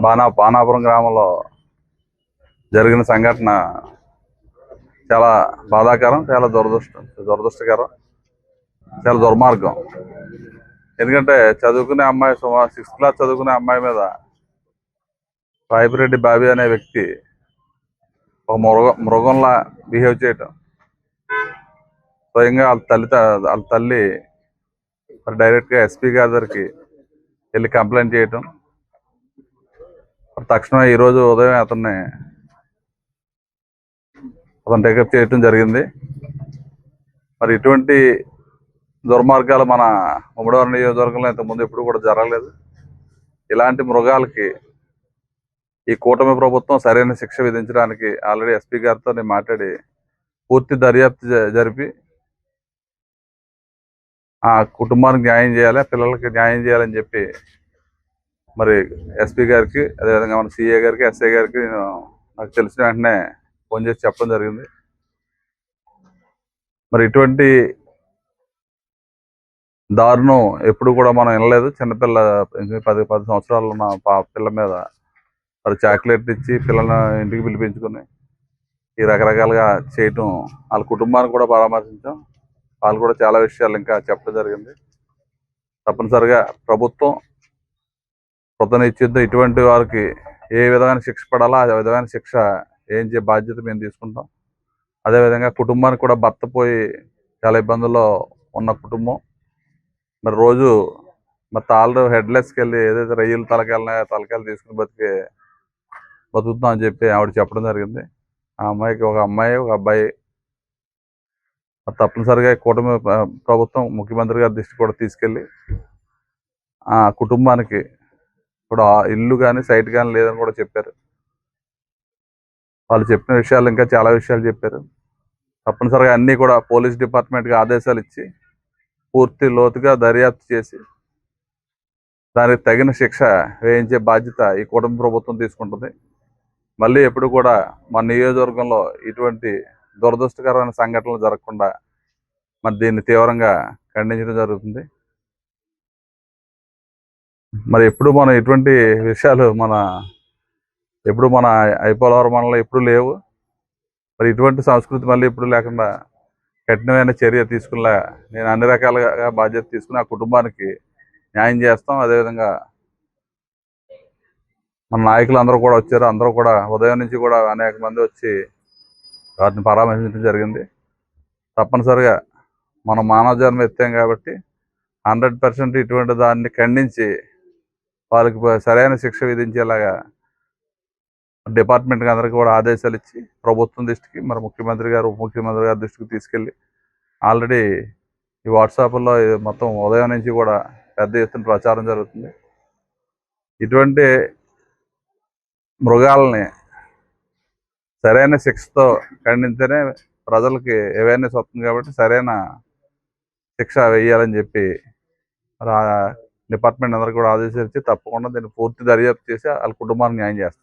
బాణాపురం గ్రామంలో జరిగిన సంఘటన చాలా బాధాకరం, చాలా దురదృష్టకరం, చాలా దుర్మార్గం. ఎందుకంటే చదువుకునే అమ్మాయి, 6th క్లాస్ చదువుకునే అమ్మాయి మీద రాయపిరెడ్డి బాబీ అనే వ్యక్తి ఒక మృగంలా బిహేవ్ చేయటం, స్వయంగా వాళ్ళ తల్లి డైరెక్ట్గా ఎస్పీ గారి దగ్గరికి వెళ్ళి కంప్లైంట్ చేయటం, తక్షణమే ఈరోజు ఉదయం అతను టేకప్ చేయటం జరిగింది. మరి ఇటువంటి దుర్మార్గాలు మన ఉమ్మడివారి నియోజకవర్గంలో ఇంతకుముందు ఎప్పుడు కూడా జరగలేదు. ఇలాంటి మృగాలకి ఈ కూటమి ప్రభుత్వం సరైన శిక్ష విధించడానికి ఆల్రెడీ ఎస్పీ గారితో నేను మాట్లాడి పూర్తి దర్యాప్తు జరిపి ఆ కుటుంబానికి న్యాయం చేయాలి, పిల్లలకి న్యాయం చేయాలని చెప్పి మరి ఎస్పీ గారికి, అదేవిధంగా మన సిఏ గారికి, ఎస్ఐ గారికి నాకు తెలిసిన వెంటనే ఫోన్ చేసి చెప్పడం జరిగింది. మరి ఇటువంటి దారుణం ఎప్పుడు కూడా మనం వినలేదు. చిన్నపిల్ల 10 సంవత్సరాలు ఉన్న పిల్ల మీద మరి చాక్లెట్ ఇచ్చి పిల్లల్ని ఇంటికి పిలిపించుకుని ఈ రకరకాలుగా చేయటం, వాళ్ళ కుటుంబానికి కూడా పరామర్శించాం. వాళ్ళు కూడా చాలా విషయాలు ఇంకా చెప్పడం జరిగింది. తప్పనిసరిగా ప్రభుత్వం కృతనిశ్చయంతో ఇటువంటి వారికి ఏ విధమైన శిక్ష పడాలో ఆ విధమైన శిక్ష ఏం బాధ్యత మేము తీసుకుంటాం. అదేవిధంగా కుటుంబానికి కూడా భర్త పోయి చాలా ఇబ్బందుల్లో ఉన్న కుటుంబం మరి రోజు మరి తాళ్ళు హెడ్లెస్కి వెళ్ళి ఏదైతే రొయ్యలు తలకాయలు తీసుకుని బతుకుతాం అని చెప్పి ఆవిడ చెప్పడం జరిగింది. ఆ అమ్మాయికి ఒక అమ్మాయి, ఒక అబ్బాయి. తప్పనిసరిగా కూటమి ప్రభుత్వం ముఖ్యమంత్రి గారి దృష్టి కూడా తీసుకెళ్ళి ఆ కుటుంబానికి కూడా ఇల్లు కానీ సైట్ కానీ లేదని కూడా చెప్పారు. వాళ్ళు చెప్పిన విషయాలు ఇంకా చాలా విషయాలు చెప్పారు. తప్పనిసరిగా అన్నీ కూడా పోలీస్ డిపార్ట్మెంట్కి ఆదేశాలు ఇచ్చి పూర్తి లోతుగా దర్యాప్తు చేసి దానికి తగిన శిక్ష వేయించే బాధ్యత ఈ కూటమి ప్రభుత్వం తీసుకుంటుంది. మళ్ళీ ఎప్పుడు కూడా మన నియోజకవర్గంలో ఇటువంటి దురదృష్టకరమైన సంఘటనలు జరగకుండా మరి దీన్ని తీవ్రంగా ఖండించడం జరుగుతుంది. మరి ఎప్పుడు మనం ఇటువంటి విషయాలు ఎప్పుడు మన ఐపోలవరం మనలో ఎప్పుడు లేవు. మరి ఇటువంటి సంస్కృతి మళ్ళీ ఎప్పుడు లేకుండా కఠినమైన చర్య తీసుకునేలా నేను అన్ని రకాలుగా బాధ్యత తీసుకుని ఆ కుటుంబానికి న్యాయం చేస్తాం. అదేవిధంగా మన నాయకులు అందరూ కూడా వచ్చారు. అందరూ కూడా ఉదయం నుంచి కూడా అనేక మంది వచ్చి వారిని పరామర్శించడం జరిగింది. తప్పనిసరిగా మనం మానవ జన్మ ఎత్తాం కాబట్టి 100% ఇటువంటి దాన్ని ఖండించి వాళ్ళకి సరైన శిక్ష విధించేలాగా డిపార్ట్మెంట్కి అందరికీ కూడా ఆదేశాలు ఇచ్చి ప్రభుత్వం దృష్టికి, మరి ముఖ్యమంత్రి గారు, ఉప ముఖ్యమంత్రి గారి దృష్టికి తీసుకెళ్ళి ఆల్రెడీ ఈ వాట్సాప్లో మొత్తం ఉదయం నుంచి కూడా పెద్ద ఎత్తున ప్రచారం జరుగుతుంది. ఇటువంటి మృగాలని సరైన శిక్షతో ఖండితేనే ప్రజలకి అవేర్నెస్ వస్తుంది. కాబట్టి సరైన శిక్ష వేయాలని చెప్పి డిపార్ట్మెంట్ అందరికీ కూడా ఆదేశాలు ఇచ్చి తప్పకుండా దీన్ని పూర్తి దర్యాప్తు చేసి వాళ్ళ కుటుంబానికి న్యాయం చేస్తాం.